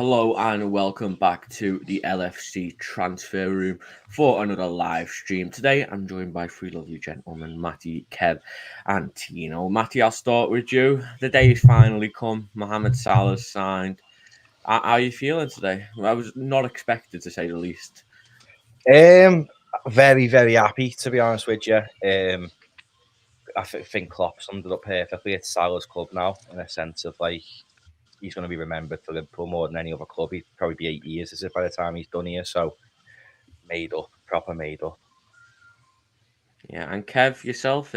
Hello and welcome back to the LFC transfer room for another live stream. Today I'm joined by three lovely gentlemen, Matty, Kev and Tino. Matty, I'll start with you. The day's finally come. Mohamed Salah's signed. How are you feeling today? I was not expected, to say the least. Very, very happy, to be honest with you. I think Klopp summed it up perfectly. It's Salah's club now, in a sense of like he's going to be remembered for Liverpool more than any other club. He'd probably be 8 years, is it, by the time he's done here? So made up, proper made up. Yeah, and Kev, yourself,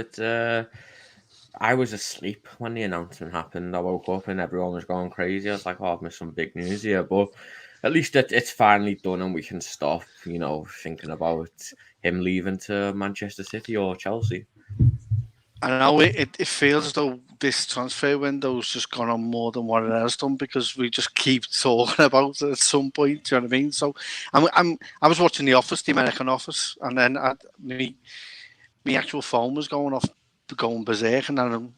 I was asleep when the announcement happened. I woke up and everyone was going crazy. I was like, "Oh, I've missed some big news here," but at least it's finally done, and we can stop, thinking about him leaving to Manchester City or Chelsea. I know it feels as though this transfer window's just gone on more than what it has done because we just keep talking about it at some point. Do you know what I mean? So I was watching The Office, the American Office, and then my actual phone was going berserk, and then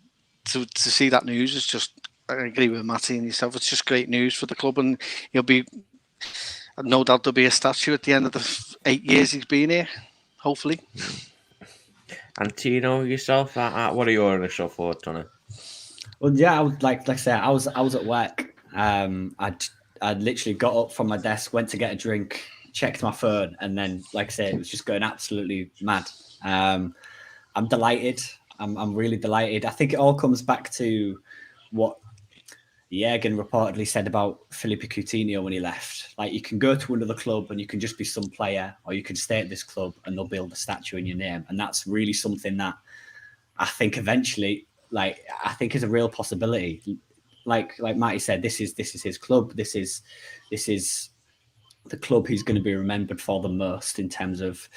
to see that news is just. I agree with Matty and yourself. It's just great news for the club, and he'll be. No doubt there'll be a statue at the end of the 8 years he's been here. Hopefully. And Tino, yourself, what are your initial thoughts on it? Well, yeah, I would like I said, I was at work. I'd literally got up from my desk, went to get a drink, checked my phone, and then, like I said, it was just going absolutely mad. I'm delighted. I'm really delighted. I think it all comes back to what Jürgen reportedly said about Philippe Coutinho when he left. Like, you can go to another club and you can just be some player, or you can stay at this club and they'll build a statue in your name. And that's really something that I think eventually, I think is a real possibility. Like Matty said, this is his club. This is the club he's going to be remembered for the most in terms of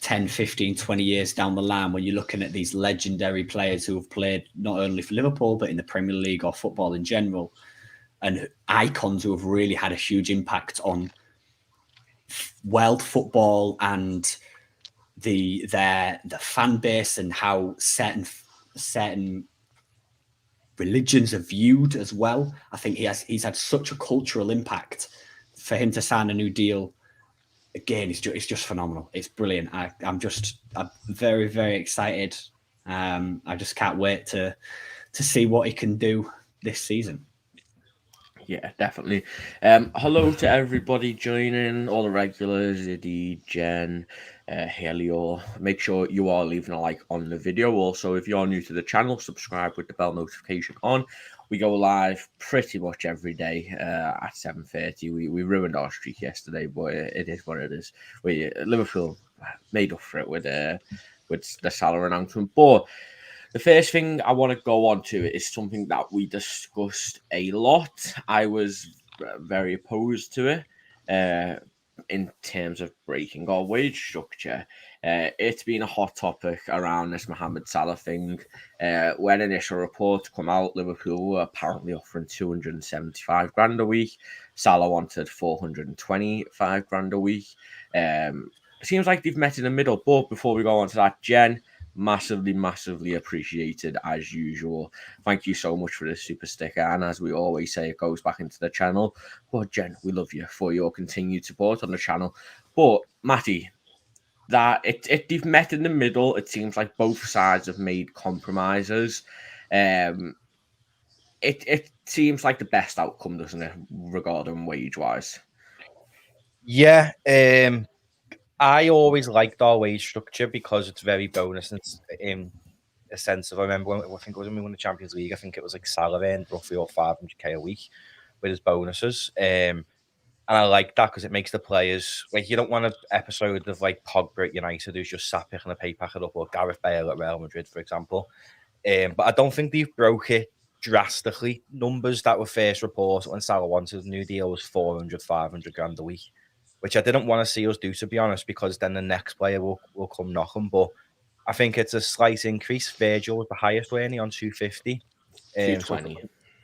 10, 15, 20 years down the line, when you're looking at these legendary players who have played not only for Liverpool, but in the Premier League or football in general, and icons who have really had a huge impact on world football and the fan base and how certain religions are viewed as well. I think he's had such a cultural impact. For him to sign a new deal, again, it's just phenomenal. It's brilliant. I'm very, very excited. I just can't wait to see what he can do this season. Yeah, definitely. Hello to everybody joining, all the regulars, Eddie, Jen, Helio. Make sure you are leaving a like on the video. Also, if you're new to the channel, subscribe with the bell notification on. We go live pretty much every day at 7:30. We ruined our streak yesterday, but it is what it is. Liverpool made up for it with the Salah announcement. But the first thing I want to go on to is something that we discussed a lot. I was very opposed to it in terms of breaking our wage structure. It's been a hot topic around this Mohamed Salah thing. When initial reports come out, Liverpool were apparently offering 275 grand a week. Salah wanted 425 grand a week. It seems like they've met in the middle. But before we go on to that, Jen, massively appreciated as usual. Thank you so much for the super sticker, and as we always say, it goes back into the channel. But Jen, we love you for your continued support on the channel. But Matty, they've met in the middle. It seems like both sides have made compromises. It seems like the best outcome, doesn't it, regarding wage wise? Yeah, I always liked our wage structure because it's very bonus in a sense of, I remember I think it was when we won the Champions League, I think it was like Salah earned roughly 500k a week with his bonuses. And I like that because it makes the players, like, you don't want an episode of like Pogba at United who's just sat picking a pay packet up, or Gareth Bale at Real Madrid, for example. But I don't think they've broke it drastically. Numbers that were first reported when Salah wanted a new deal was 400, 500 grand a week, which I didn't want to see us do, to be honest, because then the next player will come knocking. But I think it's a slight increase. Virgil was the highest, weren't he, on 250? 220.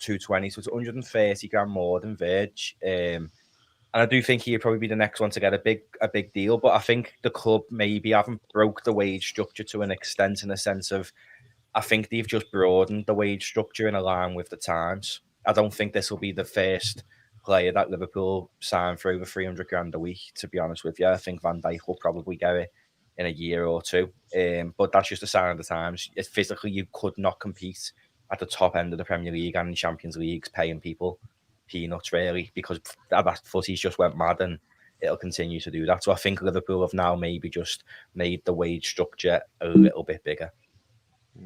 220, so it's 130 grand more than Virg. And I do think he'd probably be the next one to get a big deal. But I think the club maybe haven't broke the wage structure to an extent, in the sense of, I think they've just broadened the wage structure in line with the times. I don't think this will be the first player that Liverpool signed for over 300 grand a week, to be honest with you. I think Van Dijk will probably get it in a year or two. But that's just a sign of the times. Physically, you could not compete at the top end of the Premier League and the Champions Leagues paying people peanuts, really, because that footy's just went mad and it'll continue to do that. So I think Liverpool have now maybe just made the wage structure a little bit bigger.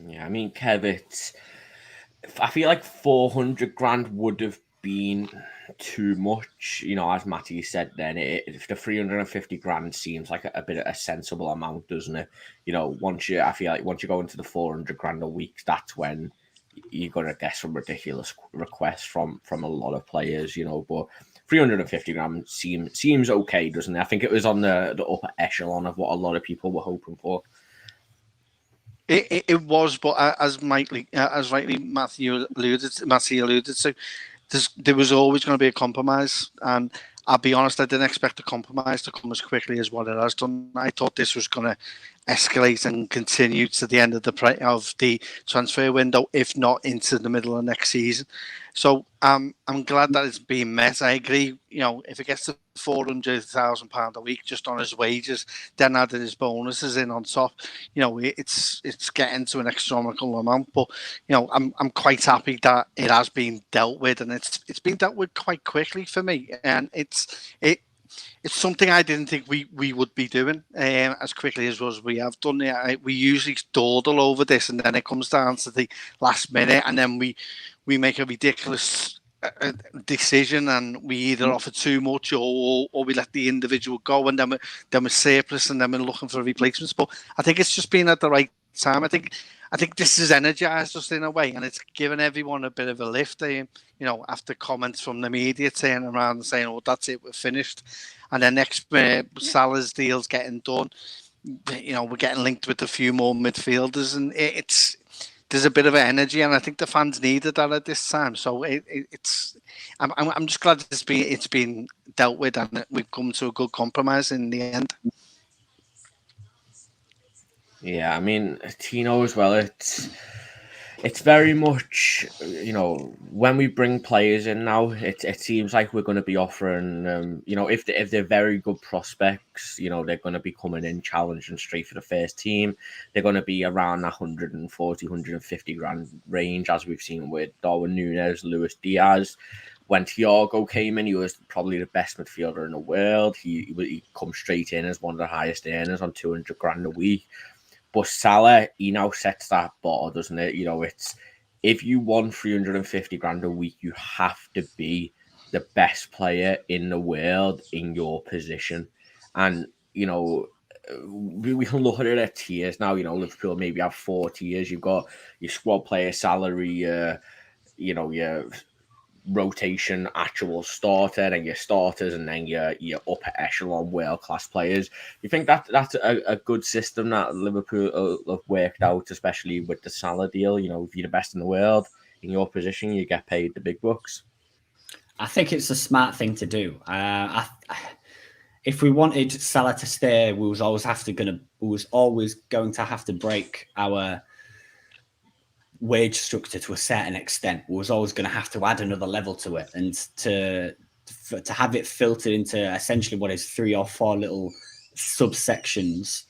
Yeah, I mean, Kev, I feel like 400 grand would have been too much. You know, as Matty said then, if the 350 grand seems like a bit of a sensible amount, doesn't it? You know, I feel like once you go into the 400 grand a week, that's when you're going to get some ridiculous requests from a lot of players, you know, but 350 grand seems okay, doesn't it? I think it was on the upper echelon of what a lot of people were hoping for. It was, but as rightly Matty alluded to, there was always going to be a compromise, and I'll be honest, I didn't expect the compromise to come as quickly as what it has done. I thought this was going to escalate and continue to the end of the transfer window, if not into the middle of next season. So I'm glad that it's being met. I agree. You know, if it gets to £400,000 a week just on his wages, then added his bonuses in on top, you know, it's getting to an astronomical amount. But you know, I'm quite happy that it has been dealt with, and it's been dealt with quite quickly for me. And it's something I didn't think we would be doing as quickly as we have done. We usually dawdle over this, and then it comes down to the last minute, and then we make a ridiculous decision, and we either offer too much or we let the individual go, and then we're surplus, and then we're looking for replacements. But I think it's just been at the right time. I think this has energized us in a way, and it's given everyone a bit of a lift. You know, after comments from the media turning around and saying, "Oh, that's it, we're finished," and then next Salah's deal's getting done. You know, we're getting linked with a few more midfielders, and there's a bit of energy, and I think the fans needed that at this time. So I'm just glad it's been dealt with, and we've come to a good compromise in the end. Yeah, I mean, Tino as well, it's very much, you know, when we bring players in now, it seems like we're going to be offering, you know, if they're very good prospects, you know, they're going to be coming in challenging straight for the first team. They're going to be around 140, 150 grand range, as we've seen with Darwin Núñez, Luis Diaz. When Thiago came in, he was probably the best midfielder in the world. He come straight in as one of the highest earners on 200 grand a week. But Salah, he now sets that bar, doesn't it? You know, it's if you want 350 grand a week, you have to be the best player in the world in your position. And, you know, we can look at it at tiers now. You know, Liverpool maybe have 4 tiers. You've got your squad player salary, you know, your rotation actual starter, and your starters, and then your upper echelon world class players. You think that's a good system that Liverpool have worked out, especially with the Salah deal? You know, if you're the best in the world in your position, you get paid the big bucks. I think it's a smart thing to do. If we wanted Salah to stay, we was always going to have to break our wage structure to a certain extent. We was always going to have to add another level to it, and to have it filtered into essentially what is 3 or 4 little subsections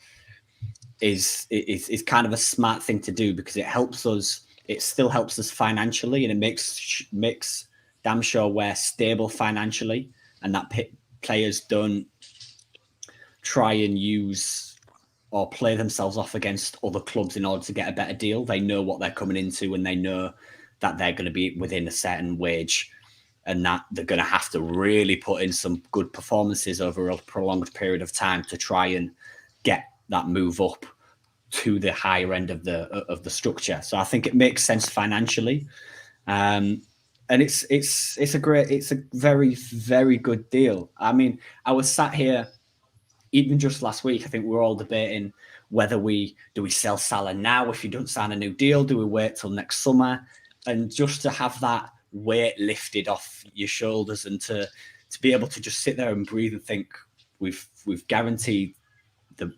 is kind of a smart thing to do, because it helps us. It still helps us financially, and it makes damn sure we're stable financially, and that players don't try and use or play themselves off against other clubs in order to get a better deal. They know what they're coming into, and they know that they're going to be within a certain wage, and that they're going to have to really put in some good performances over a prolonged period of time to try and get that move up to the higher end of the structure. So I think it makes sense financially. And it's a very, very good deal. I mean, I was sat here even just last week. I think we were all debating whether do we sell Salah now if you don't sign a new deal? Do we wait till next summer? And just to have that weight lifted off your shoulders, and to be able to just sit there and breathe and think we've guaranteed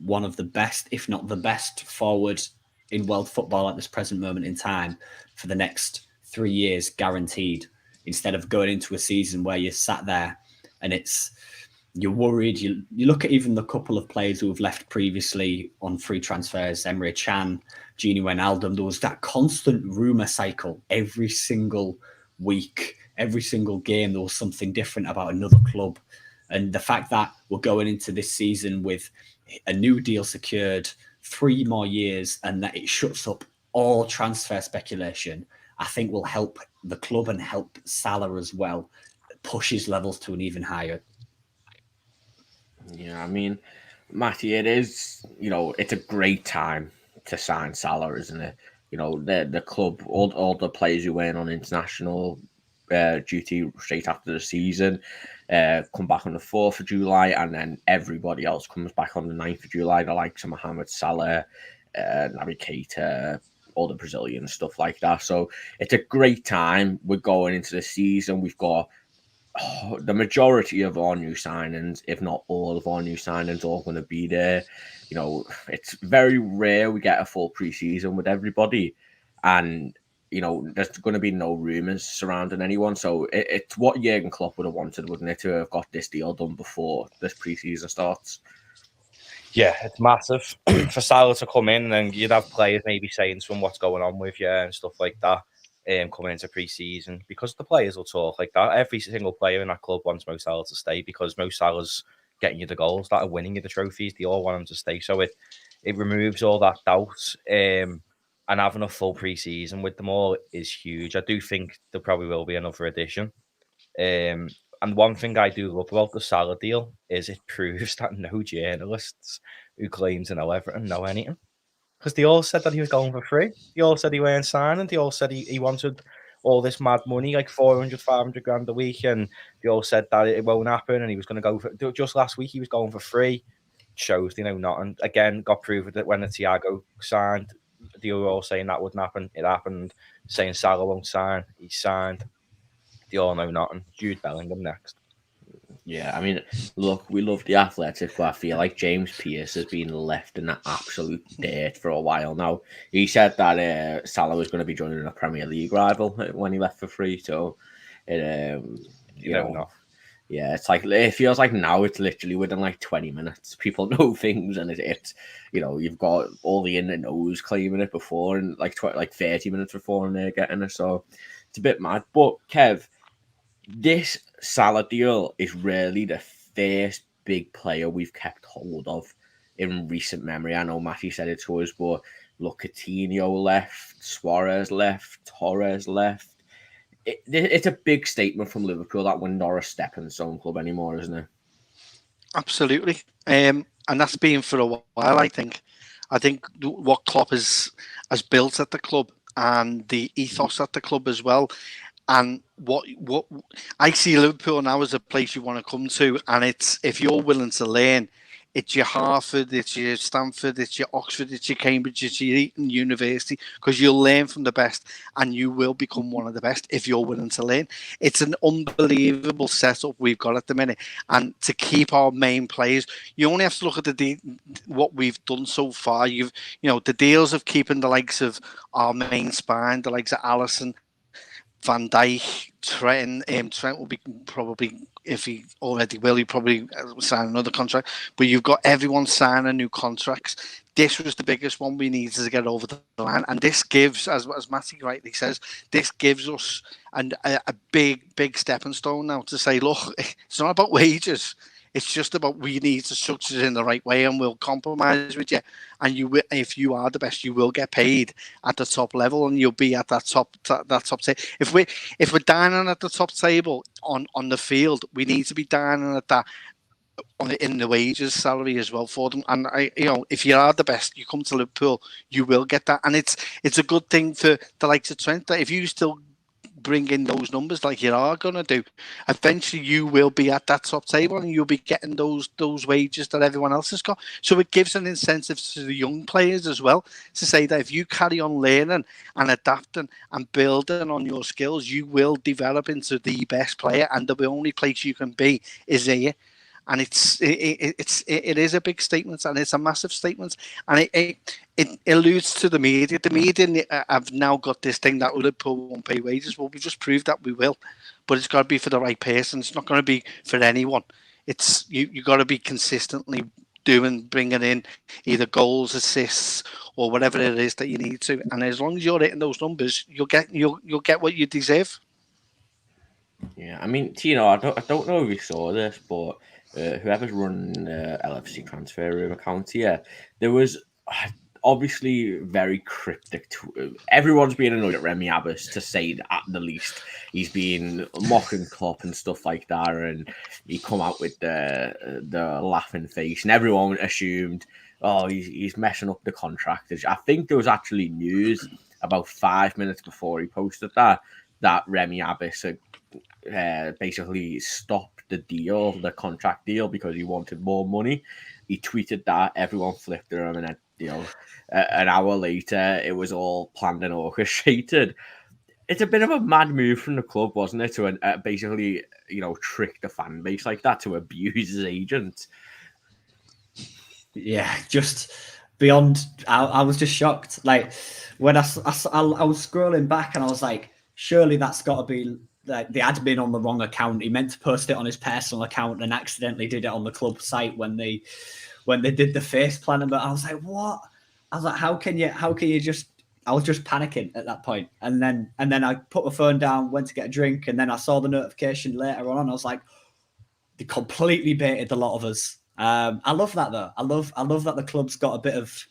one of the best, if not the best, forward in world football at this present moment in time for the next 3 years, guaranteed. instead of going into a season where you sat there and you're worried. You look at even the couple of players who have left previously on free transfers, Emre Can, Gini Wijnaldum. There was that constant rumour cycle every single week, every single game. There was something different about another club. And the fact that we're going into this season with a new deal secured, 3 more years, and that it shuts up all transfer speculation, I think will help the club and help Salah as well, push his levels to an even higher. Yeah, I mean, Matty, it is, it's a great time to sign Salah, isn't it? The club, all the players who went on international duty straight after the season come back on the 4th of July, and then everybody else comes back on the 9th of July, the likes of Mohamed Salah, Naby Keita, all the Brazilian stuff like that. So it's a great time. We're going into the season. We've got the majority of our new signings, if not all of our new signings, all going to be there. It's very rare we get a full pre-season with everybody, and there's going to be no rumours surrounding anyone. So it's what Jurgen Klopp would have wanted, wouldn't it, to have got this deal done before this pre-season starts? Yeah, it's massive for Salah to come in, and then you'd have players maybe saying to him what's going on with you and stuff like that. Coming into pre-season, because the players will talk like that. Every single player in that club wants Mo Salah to stay, because Mo Salah's getting you the goals that are winning you the trophies. They all want him to stay, so it removes all that doubt. And having a full pre-season with them all is huge. I do think there probably will be another addition. And one thing I do love about the Salah deal is it proves that no journalists who claim to know everything know anything. Because they all said that he was going for free. They all said he weren't signing. They all said he wanted all this mad money, like 400, 500 grand a week. And they all said that it won't happen. And he was going to go for, just last week, he was going for free. Shows, nothing. Again, got proved that when the Thiago signed, they were all saying that wouldn't happen. It happened. Saying Salah won't sign. He signed. They all know nothing. Jude Bellingham next. Yeah, I mean, look, we love the Athletic, but I feel like James Pearce has been left in the absolute dirt for a while now. He said that Salah was going to be joining a Premier League rival when he left for free, so you know, yeah, it's like, it feels like now it's literally within like 20 minutes. People know things, and it's you've got all the in the nose claiming it before, and like 30 minutes before, and they're getting it, so it's a bit mad. But Kev, this Salah deal is really the first big player we've kept hold of in recent memory. I know Matty said it to us, but look, Coutinho left, Suarez left, Torres left. It's a big statement from Liverpool that we're not a stepping stone club anymore, isn't it? Absolutely. And that's been for a while, I think. I think what Klopp has built at the club, and the ethos at the club as well. And what I see Liverpool now as a place you want to come to, and it's, if you're willing to learn, it's your Harvard, it's your Stanford, it's your Oxford, it's your Cambridge, it's your Eton University, because you'll learn from the best, and you will become one of the best if you're willing to learn. It's an unbelievable setup we've got at the minute, and to keep our main players, you only have to look at what we've done so far. The deals of keeping the likes of our main spine, the likes of Alisson, Van Dijk, Trent will be probably, if he already will, he probably sign another contract. But you've got everyone signing new contracts. This was the biggest one we needed to get over the line, and this gives, as Matty rightly says, this gives us a big stepping stone now to say, look, it's not about wages. It's just about, we need to structure it in the right way, and we'll compromise with you. And you will, if you are the best, you will get paid at the top level, and you'll be at that top table. If we're dining at the top table on the field, we need to be dining at that in the wages salary as well for them. And if you are the best, you come to Liverpool, you will get that, and it's a good thing for the likes of Trent, that if you still bring in those numbers like you are going to do, eventually you will be at that top table, and you'll be getting those wages that everyone else has got. So it gives an incentive to the young players as well, to say that if you carry on learning and adapting and building on your skills, you will develop into the best player, and the only place you can be is here. And it is a big statement, and it's a massive statement, and it alludes to the media. The media have now got this thing that Liverpool won't pay wages. Well, we just proved that we will. but it's got to be for the right person. It's not going to be for anyone. It's you got to be consistently bringing in either goals, assists, or whatever it is that you need to. And as long as you're hitting those numbers, you'll get what you deserve. Yeah, I mean, Tino, I don't know if you saw this, but whoever's running the LFC transfer room account here, there was obviously very cryptic. Everyone's been annoyed at Ramy Abbas, to say at the least. He's been mocking Klopp and stuff like that, and he come out with the laughing face, and everyone assumed, oh, he's messing up the contract. I think there was actually news about 5 minutes before he posted that Ramy Abbas had basically stopped the contract deal, because he wanted more money. He tweeted that, everyone flipped him, and then, an hour later, it was all planned and orchestrated. It's a bit of a mad move from the club, wasn't it, to basically, trick the fan base like that, to abuse his agent. Yeah, just beyond. I was just shocked. Like when I was scrolling back, and I was like, surely that's got to be like the admin on the wrong account. He meant to post it on his personal account and accidentally did it on the club site when they did the face planning. But I was like, what? I was like, how can you just? I was just panicking at that point. And then I put my phone down, went to get a drink, and then I saw the notification later on. I was like, they completely baited the lot of us. I love that though. I love that the club's got a bit of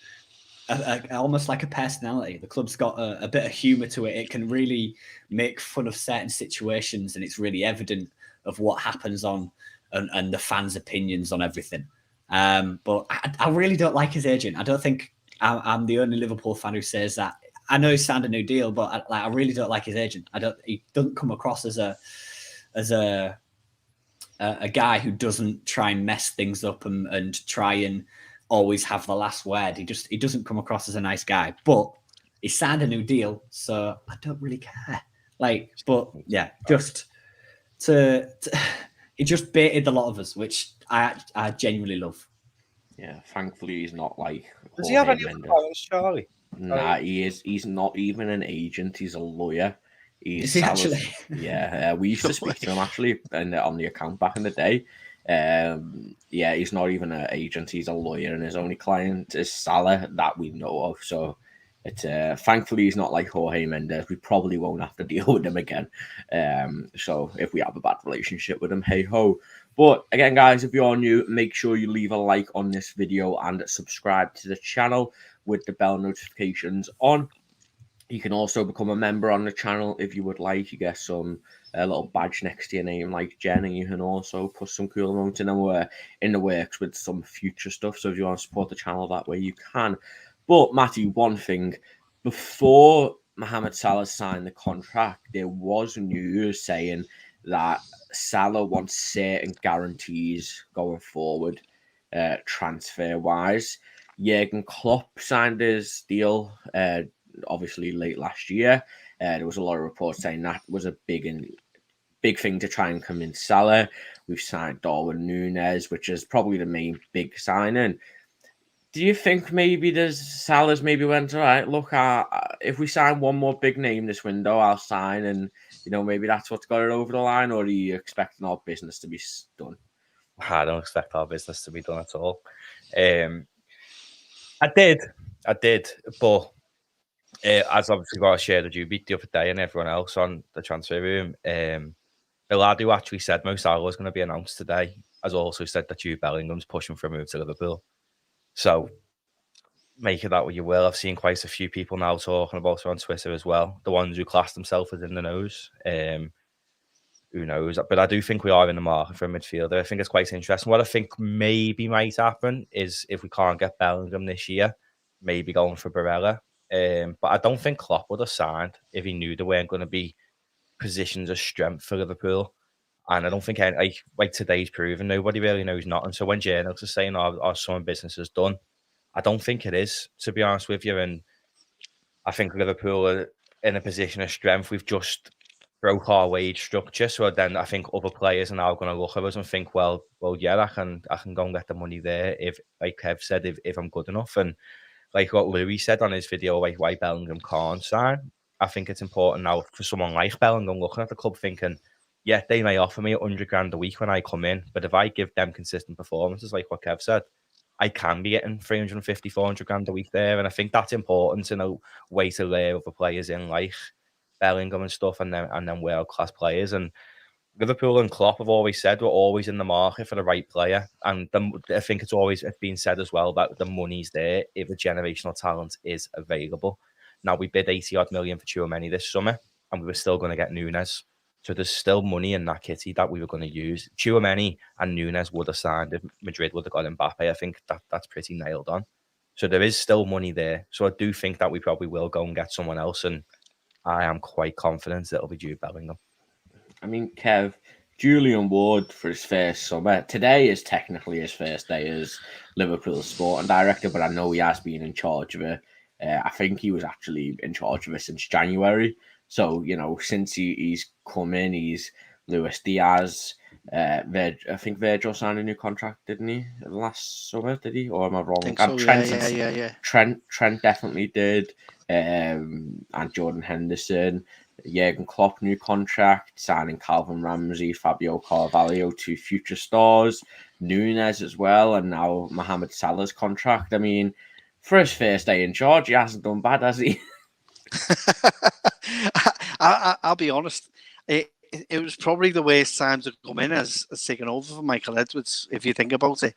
almost like a personality. The club's got a bit of humor to it. It can really make fun of certain situations, and it's really evident of what happens on and the fans' opinions on everything. But I really don't like his agent. I don't think I'm the only Liverpool fan who says that. I know he signed a new deal, but I really don't like his agent. He doesn't come across as a guy who doesn't try and mess things up and try and always have the last word. He doesn't come across as a nice guy, but he signed a new deal, so I don't really care. But yeah, he just baited a lot of us, which I genuinely love. Yeah, thankfully he's not like. Does he have any other clients, Charlie? Nah, he is. He's not even an agent. He's a lawyer. Is he actually? Yeah, we used to speak to him actually on the account back in the day. Yeah, he's not even an agent. He's a lawyer, and his only client is Salah that we know of. So it's thankfully he's not like Jorge Mendes. We probably won't have to deal with him again. So if we have a bad relationship with him, hey ho. But again, guys, if you're new, make sure you leave a like on this video and subscribe to the channel with the bell notifications on. You can also become a member on the channel if you would like. You get some little badge next to your name like Jen, and you can also put some cool emotes in, and we're in the works with some future stuff. So if you want to support the channel that way, you can. But Matty, one thing, before Mohamed Salah signed the contract, there was news saying that Salah wants certain guarantees going forward, transfer-wise. Jurgen Klopp signed his deal obviously late last year. There was a lot of reports saying that was a big thing to try and convince Salah. We've signed Darwin Núñez, which is probably the main big signing. Do you think maybe Salah's maybe went, all right, look, if we sign one more big name this window, I'll sign, and maybe that's what's got it over the line? Or are you expecting our business to be done? I don't expect our business to be done at all. I did, but as obviously got shared with you beat the other day and everyone else on the transfer room, the lad who actually said Mo Salah was going to be announced today has also said that Jude Bellingham's pushing for a move to Liverpool. So make of that what you will. I've seen quite a few people now talking about it on Twitter as well. The ones who class themselves as in the nose. Who knows? But I do think we are in the market for a midfielder. I think it's quite interesting. What I think maybe might happen is if we can't get Bellingham this year, maybe going for Barella. But I don't think Klopp would have signed if he knew there weren't going to be positions of strength for Liverpool. And I don't think, like today's proven, nobody really knows nothing. So when journalists are saying, our some business is done, I don't think it is, to be honest with you. And I think Liverpool are in a position of strength. We've just broke our wage structure. So then I think other players are now going to look at us and think, well, yeah, I can go and get the money there if, like Kev said, if I'm good enough. And like what Louis said on his video, like why Bellingham can't sign. I think it's important now for someone like Bellingham looking at the club thinking, yeah, they may offer me 100 grand a week when I come in, but if I give them consistent performances, like what Kev said, I can be getting 350, 400 grand a week there. And I think that's important to know way to lay other players in, like Bellingham and stuff, and then world-class players. And Liverpool and Klopp have always said we're always in the market for the right player. And I think it's been said as well that the money's there if a generational talent is available. Now, we bid 80-odd million for Tino and Kev this summer, and we were still going to get Nunes. So there's still money in that kitty that we were going to use. Tino and Kev and Nunes would have signed if Madrid would have got Mbappe. I think that's pretty nailed on. So there is still money there. So I do think that we probably will go and get someone else, and I am quite confident that it'll be Jude Bellingham. I mean, Kev, Julian Ward for his first summer. Today is technically his first day as Liverpool's sporting director, but I know he has been in charge of it. I think he was actually in charge of it since January. So, since he's come in, he's Luis Diaz. I think Virgil signed a new contract, didn't he? Last summer, did he? Or am I wrong? I think so, yeah. Trent definitely did. And Jordan Henderson. Jurgen Klopp, new contract, signing Calvin Ramsey, Fabio Carvalho, 2 future stars, Nunes as well, and now Mohamed Salah's contract. I mean, for his first day in charge, he hasn't done bad, has he? I'll be honest. It was probably the worst time to come in as taking over for Michael Edwards, if you think about it.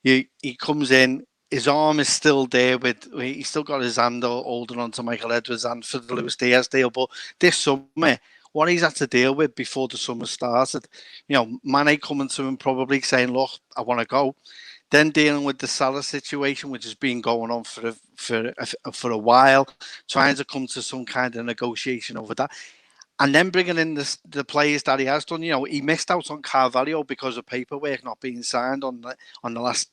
He comes in, his arm is still there, he's still got his hand holding on to Michael Edwards and for the Luis Diaz deal. But this summer, what he's had to deal with before the summer started, Mane coming to him probably saying, look, I want to go. Then dealing with the Salah situation, which has been going on for a while, trying to come to some kind of negotiation over that. And then bringing in the players that he has done. He missed out on Carvalho because of paperwork not being signed on the last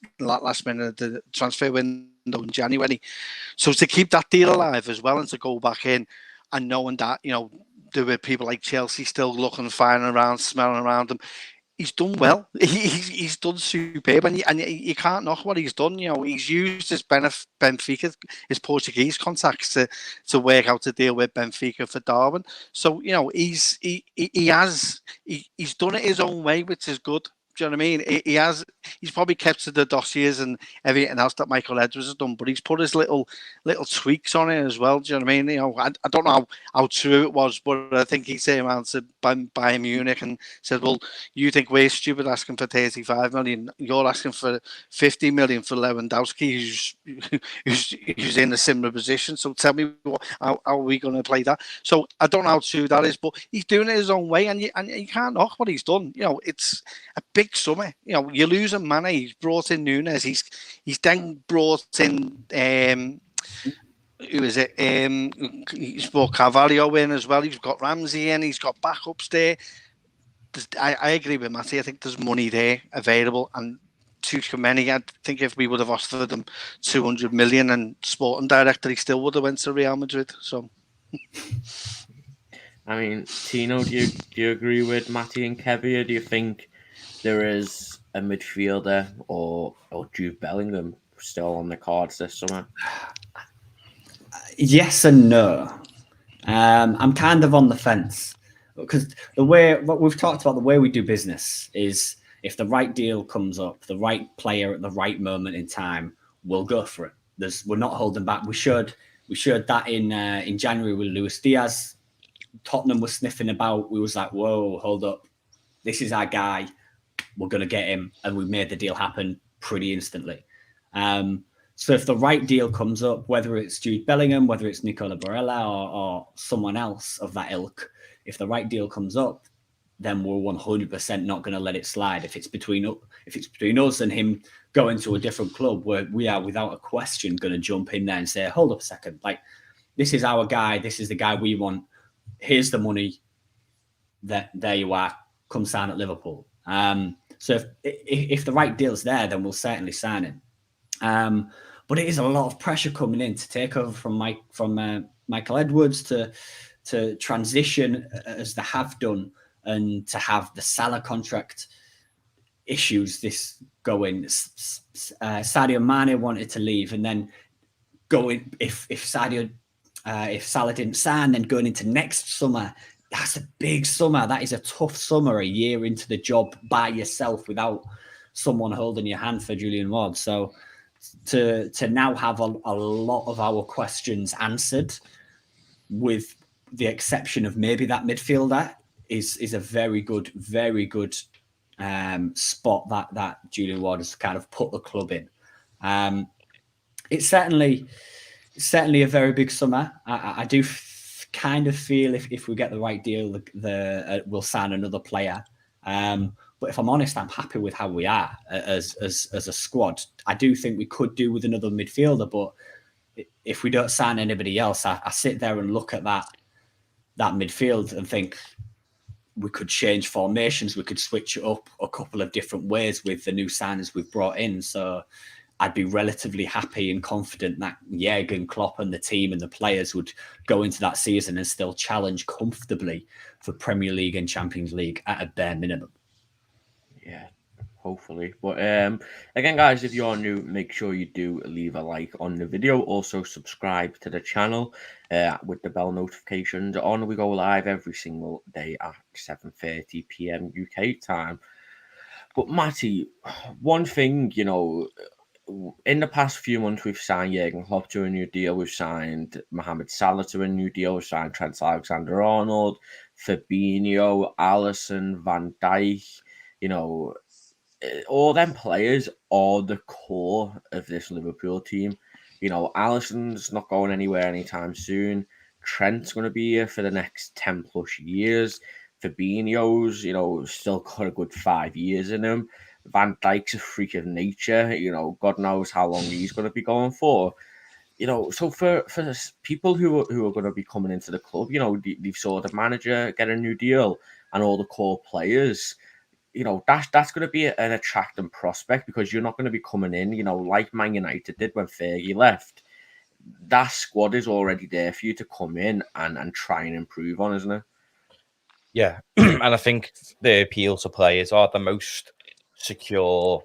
minute of the transfer window in January. So to keep that deal alive as well and to go back in and knowing that, there were people like Chelsea still looking, fine around, smelling around him. He's done well. He's done superb, and you can't knock what he's done. He's used his Benfica, his Portuguese contacts to work out a deal with Benfica for Darwin. So he's done it his own way, which is good. Do you know what I mean? He's probably kept to the dossiers and everything else that Michael Edwards has done, but he's put his little tweaks on it as well. Do you know what I mean? I don't know how true it was, but I think he came around to Bayern Munich and said, "Well, you think we're stupid asking for 35 million? You're asking for 50 million for Lewandowski, who's in a similar position. So tell me how are we going to play that?" So I don't know how true that is, but he's doing it his own way, and you can't knock what he's done. It's a big summer. You're losing Mane. He's brought in Nunes. He's then brought in who is it? He's brought Carvalho in as well. He's got Ramsey in. He's got backups there. I agree with Matty. I think there's money there available, and Tino and Kev, I think if we would have offered them 200 million and sporting director, he still would have went to Real Madrid. So. I mean, Tino, do you agree with Matty and Kev here? Do you think there is a midfielder or Jude Bellingham still on the cards this summer? Yes and no. I'm kind of on the fence because what we've talked about, the way we do business is if the right deal comes up, the right player at the right moment in time, we'll go for it. We're not holding back. We showed that in January with Luis Diaz. Tottenham was sniffing about. We was like, whoa, hold up. This is our guy. We're going to get him. And we made the deal happen pretty instantly. So if the right deal comes up, whether it's Jude Bellingham, whether it's Nicola Barella or someone else of that ilk, if the right deal comes up, then we're 100% not going to let it slide. If it's between us and him going to a different club, where we are without a question going to jump in there and say, hold up a second, like this is our guy, this is the guy we want. Here's the money. There you are. Come sign at Liverpool. So if the right deal's there, then we'll certainly sign him. But it is a lot of pressure coming in to take over from Michael Edwards to transition as they have done, and to have the Salah contract issues this going. Sadio Mane wanted to leave, and then going if Salah didn't sign, then going into next summer, that's a big summer. That is a tough summer, a year into the job by yourself without someone holding your hand for Julian Ward. So to now have a lot of our questions answered, with the exception of maybe that midfielder, is a very good spot that Julian Ward has kind of put the club in. It's certainly a very big summer. I do kind of feel if we get the right deal, we'll sign another player. But if I'm honest, I'm happy with how we are as a squad. I do think we could do with another midfielder, but if we don't sign anybody else, I sit there and look at that midfield and think we could change formations, we could switch it up a couple of different ways with the new signings we've brought in. So I'd be relatively happy and confident that Jurgen Klopp and the team and the players would go into that season and still challenge comfortably for Premier League and Champions League at a bare minimum. Yeah, hopefully. But again, guys, if you're new, make sure you do leave a like on the video. Also, subscribe to the channel with the bell notifications on. We go live every single day at 7:30 p.m. UK time. But Matty, one thing, in the past few months, we've signed Jurgen Klopp to a new deal. We've signed Mohamed Salah to a new deal. We've signed Trent Alexander-Arnold, Fabinho, Alisson, Van Dijk. All them players are the core of this Liverpool team. Alisson's not going anywhere anytime soon. Trent's going to be here for the next 10 plus years. Fabinho's, still got a good 5 years in him. Van Dijk's a freak of nature. God knows how long he's going to be going for. So for people who are going to be coming into the club, they've saw the manager get a new deal and all the core players. That's going to be an attractive prospect, because you're not going to be coming in, like Man United did when Fergie left. That squad is already there for you to come in and try and improve on, isn't it? Yeah, and I think the appeal to players are the most secure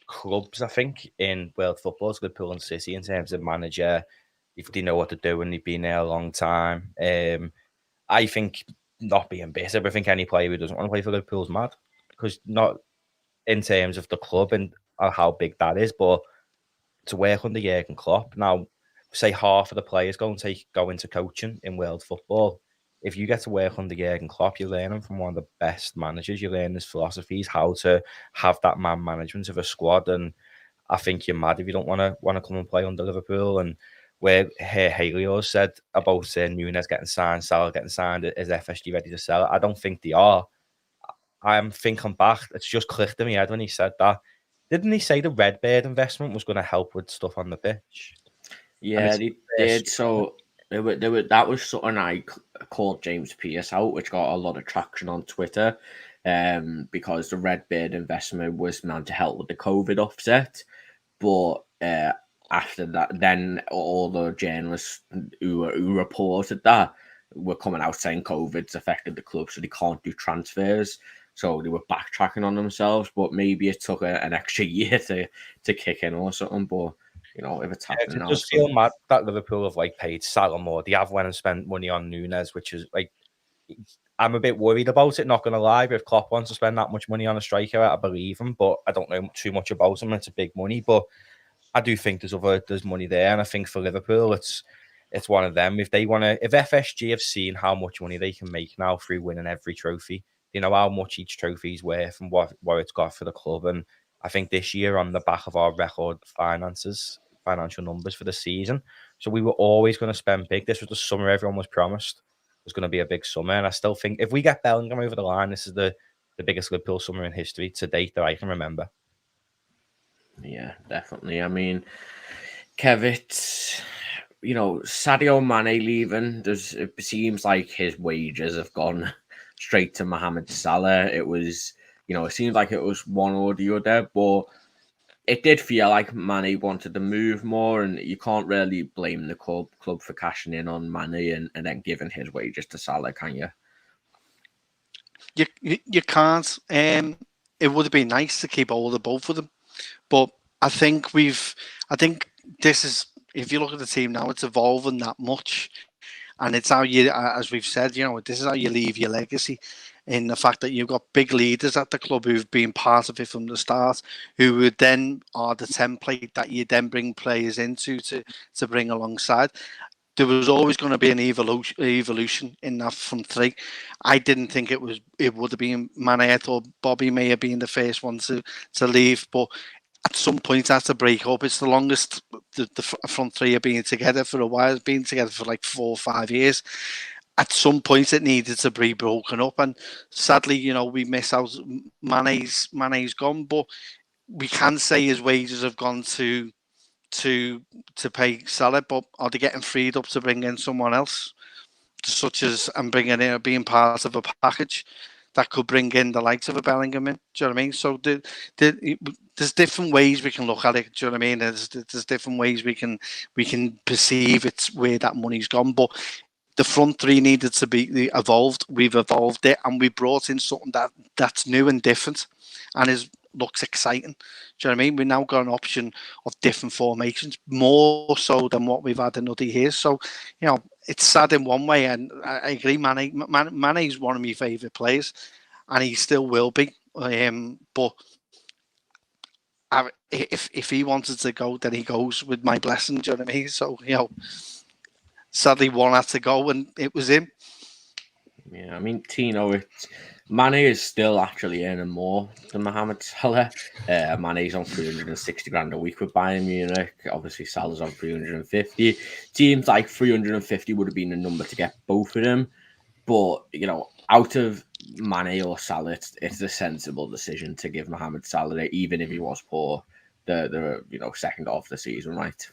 clubs, I think, in world football. It's Liverpool and City in terms of manager. If they know what to do and they've been there a long time. I think, not being bitter, but I think any player who doesn't want to play for Liverpool is mad, because not in terms of the club and how big that is, but to work under Jurgen Klopp. Now, say half of the players go into coaching in world football. If you get to work under Jurgen Klopp, you're learning from one of the best managers. You learn his philosophies, how to have that man management of a squad. And I think you're mad if you don't want to come and play under Liverpool. And where Haley said about Nunes getting signed, Salah getting signed, is FSG ready to sell? I don't think they are. I'm thinking back, it's just clicked in my head when he said that. Didn't he say the Redbird investment was going to help with stuff on the pitch? Yeah, they did. So that was something I called James Pearce out, which got a lot of traction on Twitter, because the Redbird investment was meant to help with the COVID offset. But after that, then all the journalists who reported that were coming out saying COVID's affected the club, so they can't do transfers. So they were backtracking on themselves, but maybe it took an extra year to kick in or something. But if it's happening now, it does feel mad that Liverpool have paid Salah more. They have went and spent money on Nunes, which is I'm a bit worried about it. Not going to lie, if Klopp wants to spend that much money on a striker, I believe him, but I don't know too much about him. It's a big money, but I do think there's money there, and I think for Liverpool, it's one of them. If FSG have seen how much money they can make now through winning every trophy, they know how much each trophy is worth and what it's got for the club. And I think this year, on the back of our record financial numbers for the season, so we were always going to spend big. This was the summer everyone was promised was going to be a big summer, and I still think if we get Bellingham over the line, this is the biggest Liverpool summer in history to date that I can remember. Yeah, definitely. I mean, Kev, it's Sadio Mane leaving. It seems like his wages have gone straight to Mohamed Salah. It was, it seemed like it was one or the other, but it did feel like Mane wanted to move more, and you can't really blame the club for cashing in on Mane and then giving his wages to Salah, can you? You can't. It would have been nice to keep hold of both of them, but I think this is, if you look at the team now, it's evolving that much. And it's how you, as we've said, this is how you leave your legacy, in the fact that you've got big leaders at the club who've been part of it from the start, who would then are the template that you then bring players into to bring alongside. There was always going to be an evolution in that front three. I didn't think it would have been Mane. I thought Bobby may have been the first one to leave, but at some point that's a break up. It's the longest the front three have been together for a while. It's been together for like 4 or 5 years. At some point it needed to be broken up, and sadly, we miss out. Mane's gone, but we can say his wages have gone to pay Salah, but are they getting freed up to bring in someone else, such as and bringing in being part of a package that could bring in the likes of a Bellingham in? Do you know what I mean? So there's different ways we can look at it. Do you know what I mean? There's different ways we can perceive it's where that money's gone, but the front three needed to be evolved. We've evolved it, and we brought in something that's new and different, and looks exciting. Do you know what I mean? We've now got an option of different formations, more so than what we've had in other years. So, it's sad in one way, and I agree. Mane is one of my favourite players, and he still will be. But if he wanted to go, then he goes with my blessing. Do you know what I mean? So, sadly, one had to go, and it was him. Yeah, I mean, Tino, Mane is still actually earning more than Mohamed Salah. Mane's on 360 grand a week with Bayern Munich. Obviously, Salah's on 350. Seems like 350 would have been a number to get both of them. But, out of Mane or Salah, it's a sensible decision to give Mohamed Salah, even if he was poor, the second half of the season, right?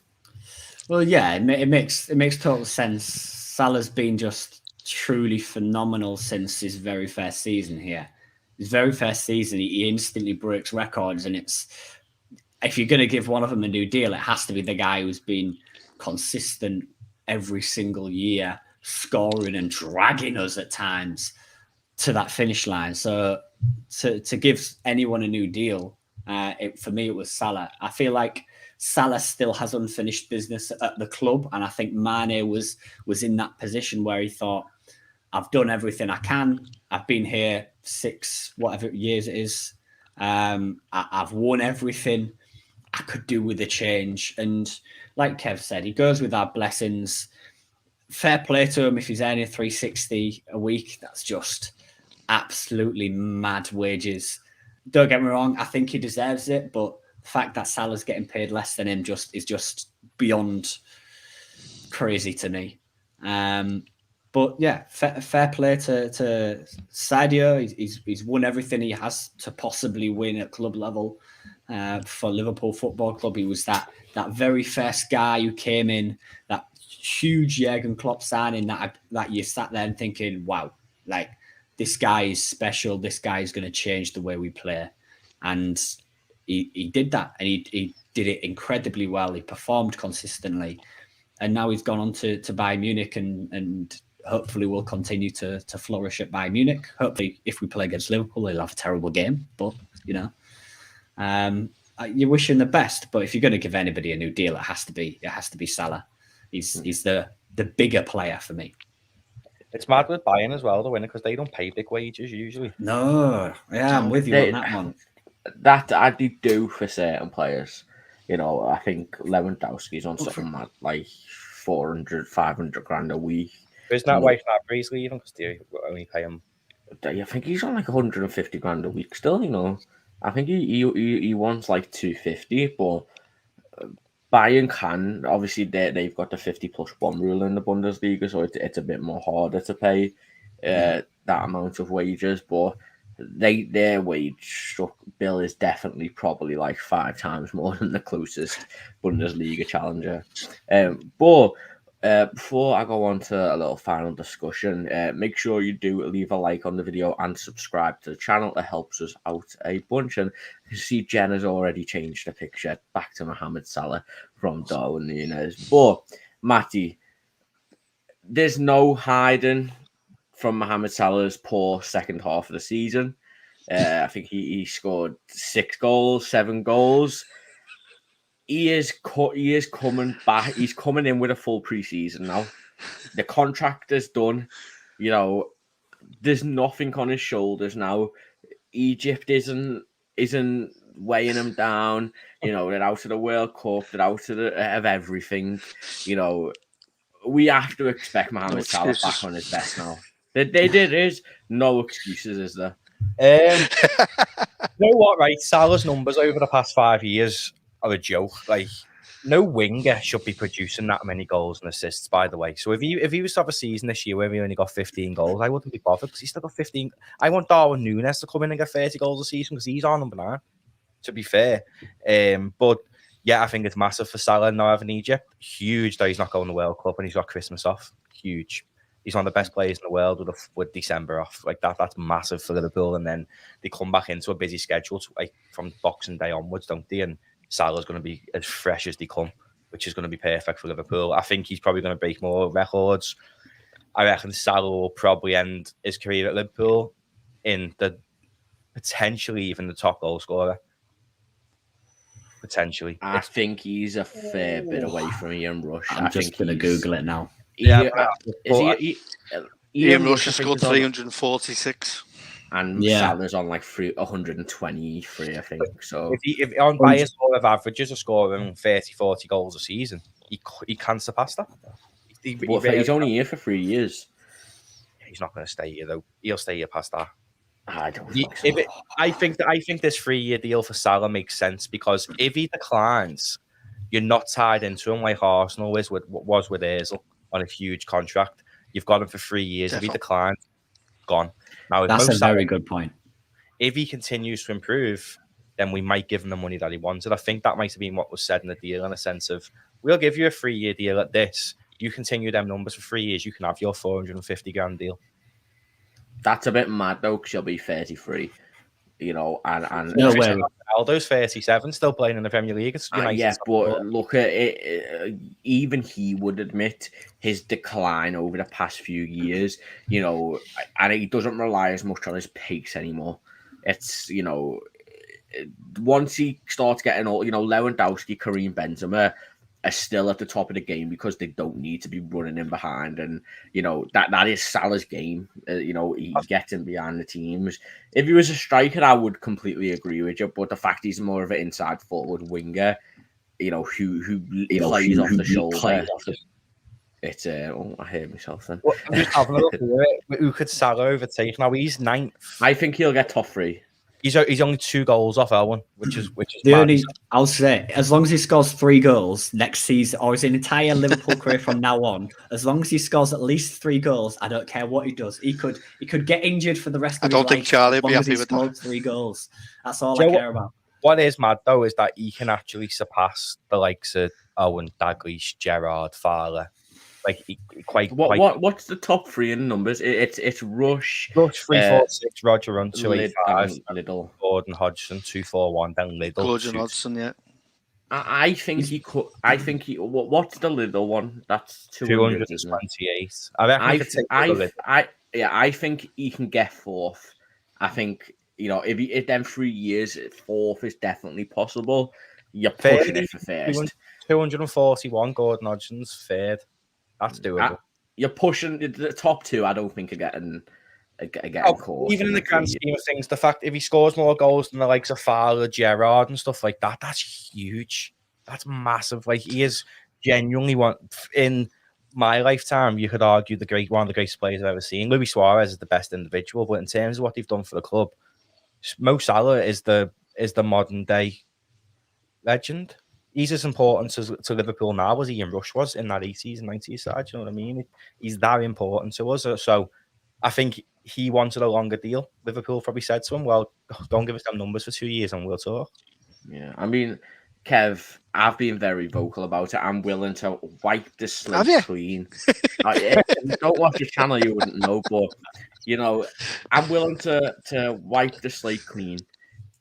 Well, yeah, it makes total sense. Salah's been just truly phenomenal since his very first season here. His very first season, he instantly breaks records, and if you're going to give one of them a new deal, it has to be the guy who's been consistent every single year, scoring and dragging us at times to that finish line. So to give anyone a new deal, for me, it was Salah. I feel like Salah still has unfinished business at the club, and I think Mane was in that position where he thought, I've done everything I can. I've been here 6 whatever years it is. I've won everything. I could do with a change. And like Kev said, he goes with our blessings. Fair play to him if he's earning 360 a week. That's just absolutely mad wages. Don't get me wrong, I think he deserves it, but the fact that Salah's getting paid less than him is just beyond crazy to me. But yeah, fair play to Sadio. He's won everything he has to possibly win at club level for Liverpool Football Club. He was that very first guy who came in, that huge Jurgen Klopp signing that you sat there and thinking, wow, like this guy is special. This guy is going to change the way we play. And he did that, and he did it incredibly well. He performed consistently. And now he's gone on to Bayern Munich and hopefully will continue to flourish at Bayern Munich. Hopefully, if we play against Liverpool, he'll have a terrible game. But, you wish him the best. But if you're going to give anybody a new deal, it has to be Salah. He's the bigger player for me. It's mad with Bayern as well, the winner, because they don't pay big wages usually. No, yeah, I'm with you on that one. That I do for certain players. I think Lewandowski's on something like 400, 500 grand a week. Isn't that why Fabry's leaving? Because they only pay him. I think he's on like 150 grand a week still. I think he wants like 250, but Bayern can obviously they've got the 50+1 rule in the Bundesliga, so it's a bit more harder to pay that amount of wages, but their wage bill is definitely probably like 5 times more than the closest Bundesliga challenger. But before I go on to a little final discussion, make sure you do leave a like on the video and subscribe to the channel. It helps us out a bunch. And you see Jen has already changed the picture back to Mohamed Salah from Darwin Núñez. But Matty, there's no hiding from Mohamed Salah's poor second half of the season. I think he scored 6 goals, 7 goals. He is coming back. He's coming in with a full preseason now. The contract is done. You know, there's nothing on his shoulders now. Egypt isn't weighing him down. You know, they're out of the World Cup. They're out of everything. You know, we have to expect Mohamed Salah back on his best now. There is no excuses, is there? You know what, right? Salah's numbers over the past 5 years are a joke. Like, no winger should be producing that many goals and assists, by the way. So if he was to have a season this year where he only got 15 goals, I wouldn't be bothered because he's still got 15. I want Darwin Núñez to come in and get 30 goals a season because he's our number 9, to be fair. But yeah, I think it's massive for Salah now having Egypt. Huge that he's not going to the World Cup and he's got Christmas off. Huge. He's one of the best players in the world with December off. Like that's massive for Liverpool. And then they come back into a busy schedule like from Boxing Day onwards, don't they? And Salah's going to be as fresh as they come, which is going to be perfect for Liverpool. I think he's probably going to break more records. I reckon Salah will probably end his career at Liverpool in the potentially even the top goal scorer. Potentially. I think he's a fair bit away from Ian Rush. I'm just going to Google it now. Ian Rush has scored 346. And Salah's on like 123, I think. So if on by his sort of averages of scoring 30, 40 goals a season, he can surpass that. He's only here for 3 years. He's not going to stay here though. He'll stay here past that. I don't think so. I think this 3-year deal for Salah makes sense because if he declines, you're not tied into him like Arsenal was with Ozil on a huge contract. You've got him for 3 years. Definitely. If he declines, gone. Now, that's a very good point. If he continues to improve, then we might give him the money that he wanted. I think that might have been what was said in the deal in a sense of, we'll give you a 3-year deal at this. You continue them numbers for 3 years, you can have your 450 grand deal. That's a bit mad though, because you'll be 33, you know, and no way. Ronaldo's 37, still playing in the Premier League. Yeah, but look at it. Even he would admit his decline over the past few years, you know, and he doesn't rely as much on his pace anymore. It's, you know, once he starts getting old, you know, Lewandowski, Karim Benzema are still at the top of the game because they don't need to be running in behind. And, you know, that is Salah's game. You know, he gets in behind the teams. If he was a striker, I would completely agree with you. But the fact he's more of an inside forward winger, you know, who plays off the shoulder. It's, I hear myself then. Well, I'm just having a look at who could Salah overtake? Now he's 9th. I think he'll get top 3. He's only 2 goals off Elwin, which is the only. I'll say, as long as he scores 3 goals next season or his entire Liverpool career from now on, as long as he scores at least 3 goals, I don't care what he does. He could get injured for the rest of his life. I don't think Charlie would be happy with that. 3 goals. That's all I care about. What is mad though is that he can actually surpass the likes of Owen, Dalglish, Gerrard, Fowler. Like what's the top 3 in numbers? It's Rush, 346, Roger Hunt 285, Liddell, Gordon Hodgson 241, then Liddell. Gordon Hodgson, yeah. I think he could. I think he. What's the Liddell one? That's 228. I think he can get 4th. I think, you know, if them 3 years, 4th is definitely possible. You're pushing it for 1st. 241. Gordon Hodgson's 3rd. That's doable. You're pushing the top 2. I don't think are getting caught. Even in the grand scheme of things, the fact if he scores more goals than the likes of Fowler, Gerrard, and stuff like that, that's huge. That's massive. Like, he is genuinely one in my lifetime. You could argue one of the greatest players I've ever seen. Luis Suarez is the best individual, but in terms of what they've done for the club, Mo Salah is the modern day legend. He's as important to Liverpool now as Ian Rush was in that 80s and 90s side. You know what I mean? He's that important to us. So I think he wanted a longer deal. Liverpool probably said to him, well, don't give us them numbers for 2 years and we'll talk. Yeah, I mean, Kev, I've been very vocal about it. I'm willing to wipe the slate clean. Don't watch your channel, you wouldn't know. But, you know, I'm willing to wipe the slate clean.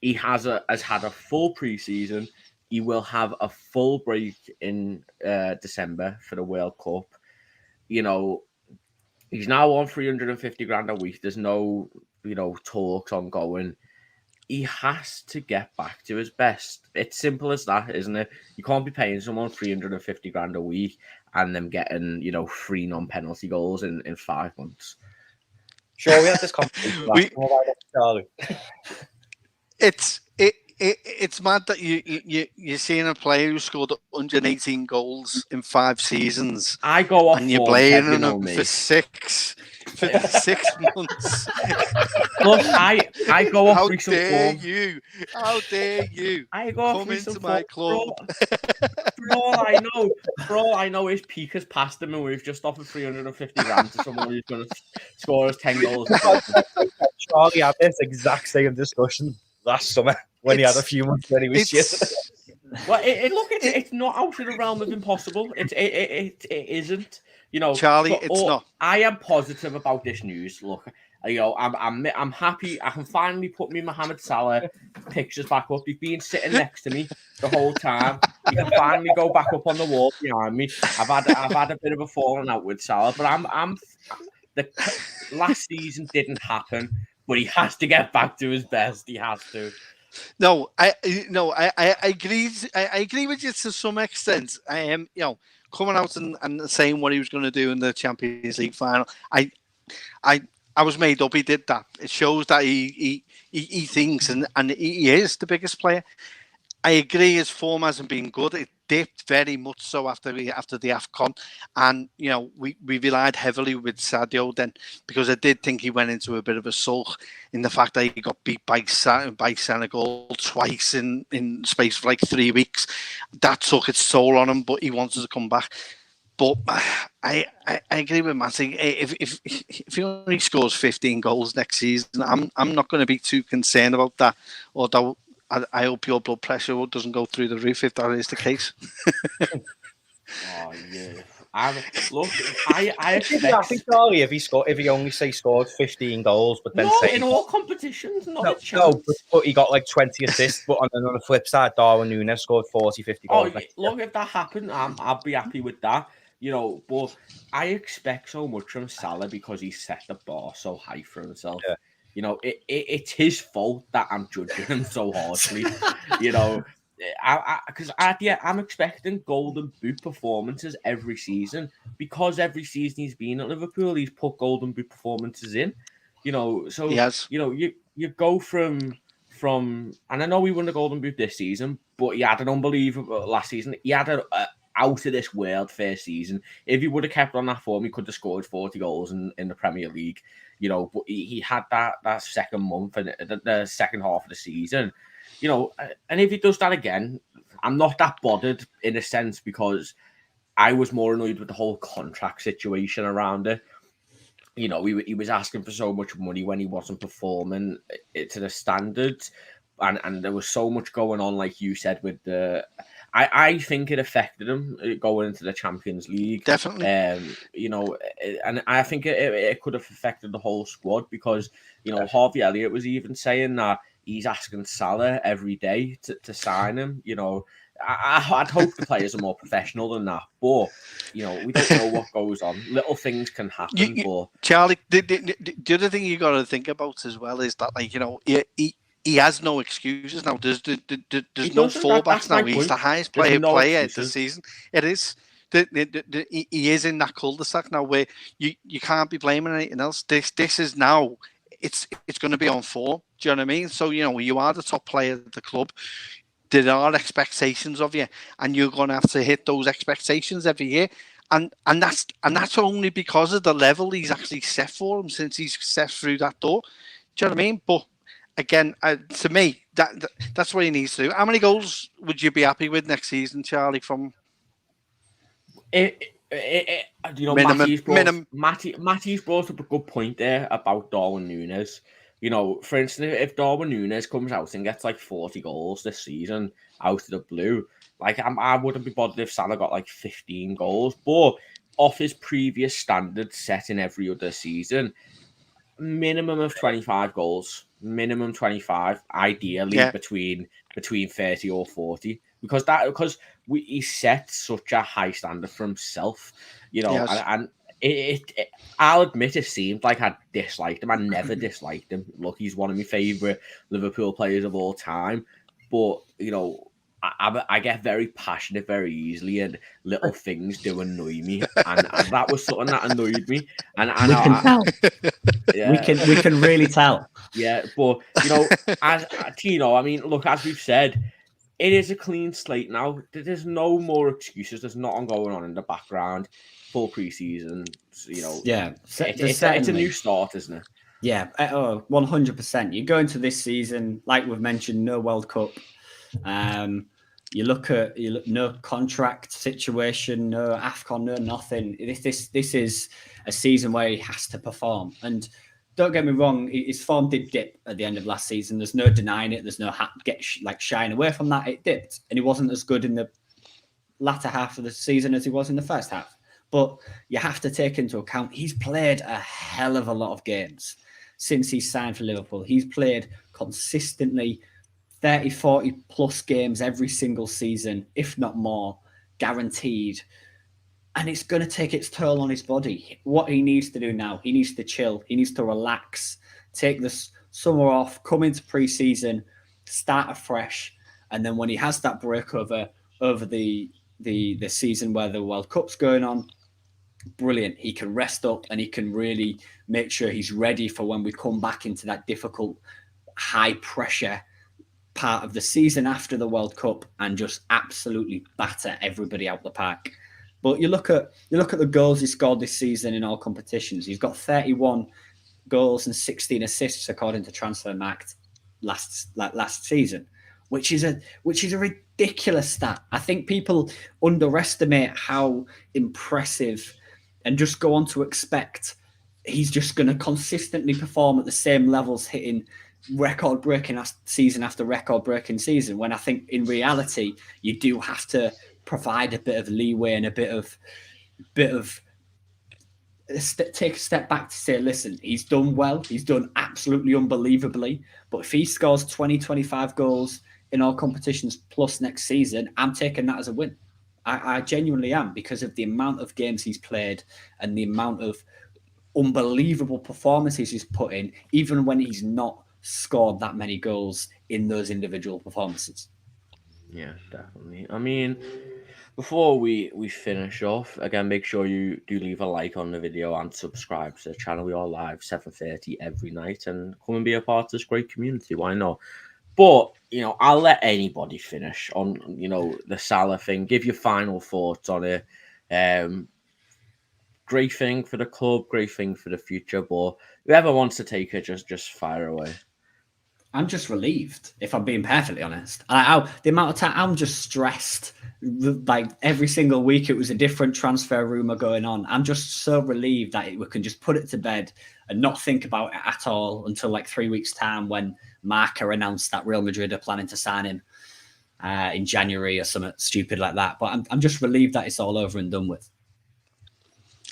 He has had a full pre-season. He will have a full break in December for the World Cup. You know, he's now on 350 grand a week. There's no, you know, talks ongoing. he has to get back to his best. It's simple as that, isn't it? You can't be paying someone 350 grand a week and them getting, 3 non-penalty goals in 5 months. Sure, we had this conversation last time about it, Charlie. It's mad that you're seeing a player who scored 118 goals in 5 seasons. I go off and you're form, playing Kev, him for 6 months. Look, I go off How recent dare form. you? How dare you? I go off Come recent into my form. club. For all I know, his peak has passed him, and we've just offered 350 grand to someone who's going to score us 10 goals. Charlie had this exact same discussion last summer when he had a few months when he was shit. Well, it's not out of the realm of impossible. It isn't. Charlie, it's not. I am positive about this news. Look, I'm happy. I can finally put me Mohamed Salah pictures back up. He's been sitting next to me the whole time. He can finally go back up on the wall behind me. I've had a bit of a falling out with Salah, but the last season didn't happen. But he has to get back to his best. He has to. No, I agree. I agree with you to some extent. I am, coming out and saying what he was going to do in the Champions League final. I was made up. He did that. It shows that he thinks and he is the biggest player. I agree. His form hasn't been good. It dipped very much so after the AFCON, and we relied heavily with Sadio then, because I did think he went into a bit of a sulk in the fact that he got beat by Senegal twice in space of like 3 weeks. That took its toll on him, but he wanted to come back. But I agree with Matty. If he only scores 15 goals next season, I'm not going to be too concerned about that. Although I hope your blood pressure doesn't go through the roof if that is the case. Oh yeah. I expect. I think Charlie, if he only scored 15 goals, but then in all competitions, no, but he got like 20 assists. But on the flip side, Darwin Núñez scored 40, 50 goals. Look, if that happened, I'll be happy with that. But I expect so much from Salah because he set the bar so high for himself. Yeah. It's his fault that I'm judging him so harshly. Because I'm expecting Golden Boot performances every season, because every season he's been at Liverpool, he's put Golden Boot performances in. So yes. You go from, and I know he won the Golden Boot this season, but he had an unbelievable last season. He had a out of this world first season. If he would have kept on that form, he could have scored 40 goals in the Premier League. But he had that second month and the second half of the season. And if he does that again, I'm not that bothered in a sense, because I was more annoyed with the whole contract situation around it. He was asking for so much money when he wasn't performing to the standards, and there was so much going on, like you said, with the. I think it affected him going into the Champions League. Definitely. And I think it could have affected the whole squad, because, Harvey Elliott was even saying that he's asking Salah every day to sign him. I'd hope the players are more professional than that. But, we don't know what goes on. Little things can happen. But Charlie, the other thing you got to think about as well is that, he has no excuses now. There's no fallbacks now. He's the highest player this season. It is. He is in that cul-de-sac now where you can't be blaming anything else. This is now. It's going to be on form. Do you know what I mean? So you are the top player of the club. There are expectations of you, and you're going to have to hit those expectations every year. And that's only because of the level he's actually set for him since he's set through that door. Do you know what I mean? But again, to me, that's what he needs to do. How many goals would you be happy with next season, Charlie? From Matty's brought up a good point there about Darwin Núñez. For instance, if Darwin Núñez comes out and gets like 40 goals this season out of the blue, I wouldn't be bothered if Salah got like 15 goals. But off his previous standards set in every other season, minimum of 25 goals. Minimum 25, ideally between 30 or 40, because he set such a high standard for himself, yes. and I'll admit it seemed like I disliked him. I never disliked him. Look, he's one of my favourite Liverpool players of all time. But, you know, I get very passionate very easily, and little things do annoy me. And that was something that annoyed me. And We can tell. Yeah. We can really tell. Yeah, but, you know, as Tino, I mean, look, as we've said, it is a clean slate now. There's no more excuses. There's nothing going on in the background. Full preseason, you know. Yeah, It's a new start, isn't it? Yeah, 100%. You go into this season, like we've mentioned, no World Cup. You look no contract situation, no AFCON, no nothing. This is a season where he has to perform. And don't get me wrong, his form did dip at the end of last season. There's no denying it. There's no shying away from that. It dipped, and he wasn't as good in the latter half of the season as he was in the first half. But you have to take into account he's played a hell of a lot of games since he's signed for Liverpool. He's played consistently 30, 40 plus games every single season, if not more, guaranteed. And it's going to take its toll on his body. What he needs to do now, he needs to chill. He needs to relax, take the summer off, come into pre-season, start afresh. And then when he has that break over the season where the World Cup's going on, brilliant. He can rest up and he can really make sure he's ready for when we come back into that difficult, high pressure part of the season after the World Cup and just absolutely batter everybody out the park. But you look at the goals he scored this season in all competitions. He's got 31 goals and 16 assists according to Transfermarkt last season, which is a ridiculous stat. I think people underestimate how impressive and just go on to expect he's just going to consistently perform at the same levels, hitting record-breaking season after record-breaking season, when I think in reality you do have to provide a bit of leeway and a bit of take a step back to say, listen, he's done well, he's done absolutely unbelievably, but if he scores 20-25 goals in all competitions plus next season, I'm taking that as a win. I genuinely am, because of the amount of games he's played and the amount of unbelievable performances he's put in, even when he's not scored that many goals in those individual performances. Yeah, definitely. I mean, before we finish off, again, make sure you do leave a like on the video and subscribe to the channel. We are live 7:30 every night, and come and be a part of this great community. Why not? But, you know, I'll let anybody finish on, you know, the Salah thing. Give your final thoughts on it. Great thing for the club, great thing for the future. But whoever wants to take it, just fire away. I'm just relieved, if I'm being perfectly honest. The amount of time I'm just stressed. Like every single week, it was a different transfer rumor going on. I'm just so relieved that we can just put it to bed and not think about it at all until like 3 weeks' time, when Marca announced that Real Madrid are planning to sign him in January or something stupid like that. But I'm just relieved that it's all over and done with.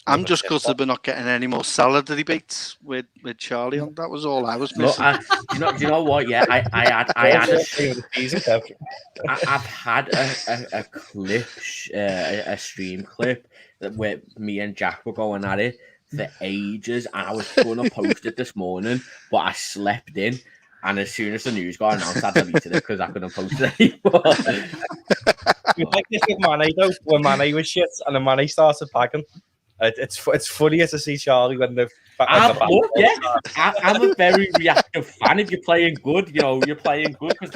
I'm just gutted we're not getting any more Salah debates with Charlie on. That was all I was missing. Look, do you know what? Yeah, I've had a clip, a stream clip where me and Jack were going at it for ages, and I was going to post it this morning, but I slept in. And as soon as the news got announced, I deleted it because I couldn't post it anymore. Like this with Mane, though, when Mane was shit and then Mane started packing. It's funnier to see Charlie when they're back. I'm a very reactive fan. If you're playing good, you know, you're playing good, because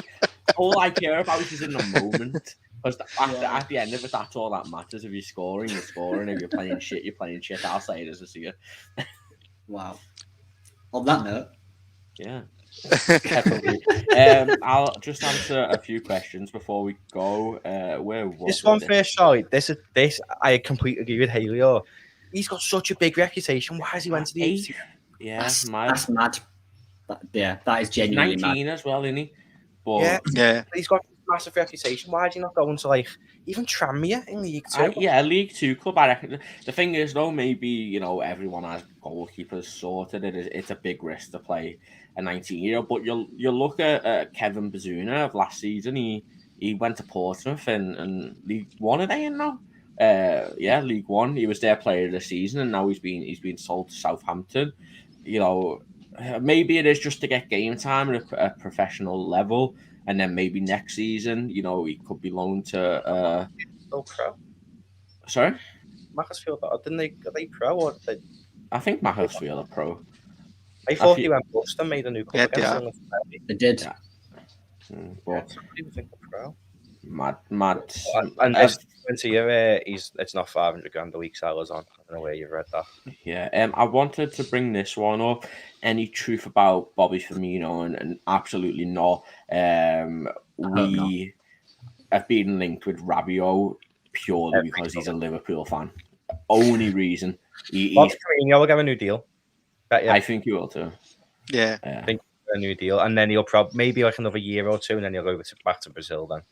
all I care about is in the moment. Because at the end of it, that's all that matters. If you're scoring, you're scoring. If you're playing shit, you're playing shit. I'll say it as I see it. Wow. On that note. Yeah. Definitely. I'll just answer a few questions before we go. This one first, Charlie. This I completely agree with Haley. He's got such a big reputation. Why has he went to the 8? Yeah, that's mad. That is genuinely he's 19 as well, isn't he? But yeah. He's got a massive reputation. Why is he not going to like even Tranmere in League 2? League 2 club. I reckon. The thing is, though, maybe, you know, everyone has goalkeepers sorted. It's a big risk to play a 19-year-old. But you'll look at Kevin Bazuna of last season. He went to Portsmouth and League 1 are they in now? League One. He was their player of the season, and now he's been sold to Southampton. You know, maybe it is just to get game time at a professional level, and then maybe next season, you know, he could be loaned to. Still pro. Sorry, Macclesfield, didn't they? Are they pro or they? I think Macclesfield are pro. I thought he went bust and made a new club Yeah, against They did. Yeah. But I didn't think the pro. Mad. And this 20 year, it's not 500 grand a week sellers on. I don't know where you've read that. Yeah, I wanted to bring this one up. Any truth about Bobby Firmino? And absolutely not. We have been linked with Rabiot purely because he's a Liverpool fan. Only reason. Bobby Firmino will get a new deal. I think he will too. Yeah. I think a new deal, and then he'll maybe like another year or two, and then he'll go back to Brazil then.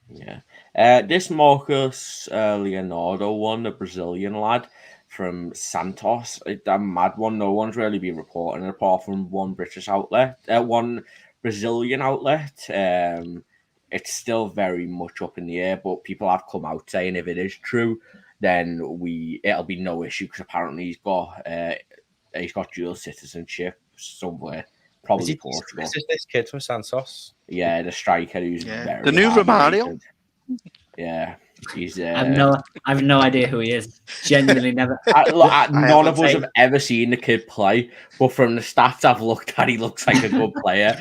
Yeah. This Marcus Leonardo one, the Brazilian lad from Santos, a mad one. No one's really been reporting it apart from one British outlet, one Brazilian outlet. It's still very much up in the air, but people have come out saying if it is true, then it'll be no issue because apparently he's got dual citizenship somewhere. Probably Portugal. Is this kid from Santos? Yeah, the striker who's very the new Romario. Yeah, he's. I have no idea who he is. Genuinely, never. None of us have ever seen the kid play, but from the stats I've looked at, he looks like a good player.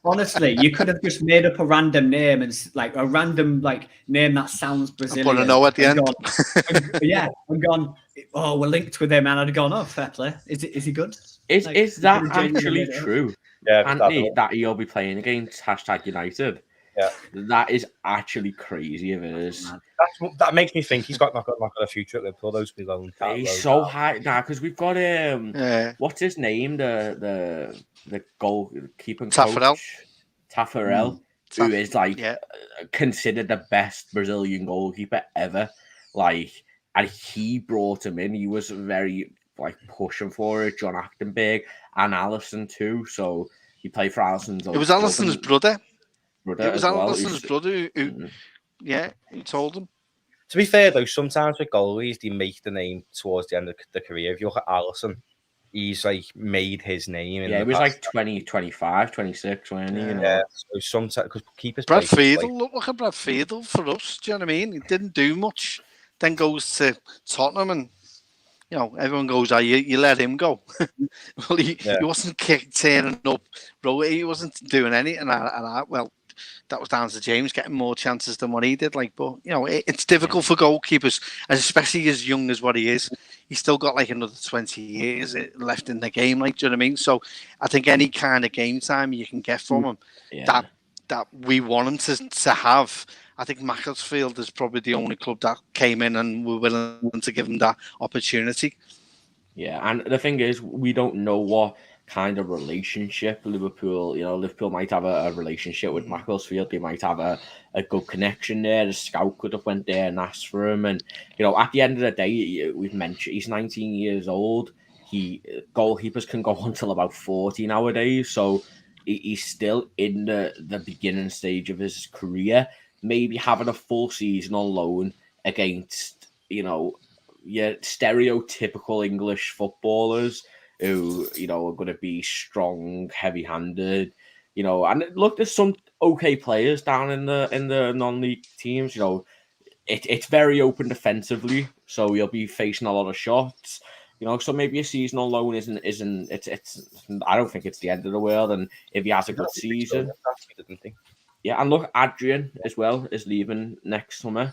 Honestly, you could have just made up a random name and like a random name that sounds Brazilian. Put a no at the end. And gone. Oh, we're linked with him, and I'd gone. Oh, fair play. Is he good? Is that actually true? Yeah, Anthony, that he'll be playing against #United. Yeah, that is actually crazy if it is. That makes me think he's not got a future at Liverpool. Those people he's so high now because we've got what's his name? The goalkeeper coach Taffarel, who is considered the best Brazilian goalkeeper ever. And he brought him in. He was very pushing for it. John Achtenberg and Alisson too. So he played for Alisson's. It was Alisson's brother. It was Alisson's brother who he told him. To be fair though, sometimes with goalies they make the name towards the end of the career. If you look at Alisson, he's made his name. It was 20, 25, 26, wasn't he? Yeah. So sometimes because keepers. Brad Friedel, look at Brad Friedel for us. Do you know what I mean? He didn't do much. Then goes to Tottenham and everyone goes, you let him go. Well, he wasn't turning up, bro. He wasn't doing anything. Well, that was down to James getting more chances than what he did. But it's difficult for goalkeepers, especially as young as what he is. He's still got another 20 years left in the game. Do you know what I mean? So I think any kind of game time you can get from him, that we want him to have. I think Macclesfield is probably the only club that came in and were willing to give him that opportunity. Yeah, and the thing is, we don't know what kind of relationship Liverpool might have a relationship with Macclesfield. They might have a good connection there. The scout could have went there and asked for him. And, at the end of the day, we've mentioned he's 19 years old. Goalkeepers can go until about 40 nowadays. So he's still in the beginning stage of his career. Maybe having a full season on loan against, your stereotypical English footballers who, are going to be strong, heavy-handed, and look, there's some okay players down in the non-league teams, it's very open defensively, so you'll be facing a lot of shots, so maybe a season on loan isn't it's I don't think it's the end of the world, and if he has a good season. Yeah, and look, Adrian as well is leaving next summer,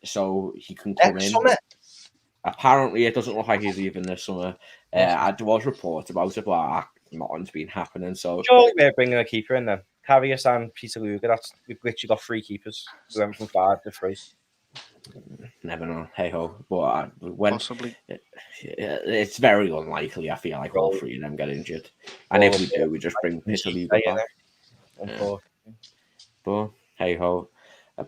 so he can come in. Summer? Apparently, it doesn't look like he's leaving this summer. There was reports about it, but nothing's been happening. So, surely we're bringing a keeper in then. Karius and Peter Luger. We've literally got 3 keepers. We went from 5 to 3. Never know. Hey ho, but possibly, it's very unlikely. I feel like all 3 of them get injured, and if we do, we just bring Peter Luger back. But hey ho.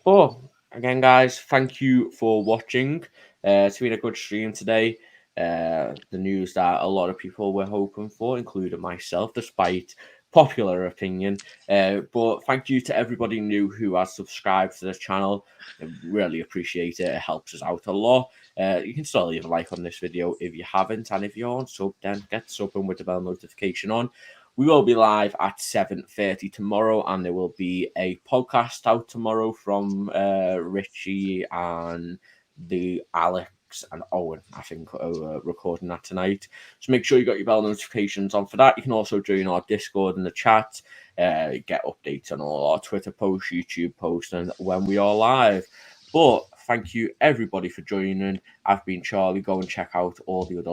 But again, guys, thank you for watching. It's been a good stream today. The news that a lot of people were hoping for, including myself, despite popular opinion. But thank you to everybody new who has subscribed to this channel. I really appreciate it. It helps us out a lot. You can still leave a like on this video if you haven't, and if you're on sub, then get subbing with the bell notification on. We will be live at 7:30 tomorrow, and there will be a podcast out tomorrow from Richie and the Alex and Owen, I think, are recording that tonight. So make sure you got your bell notifications on for that. You can also join our Discord and the chat, get updates on all our Twitter posts, YouTube posts, and when we are live. But thank you everybody for joining. I've been Charlie. Go and check out all the other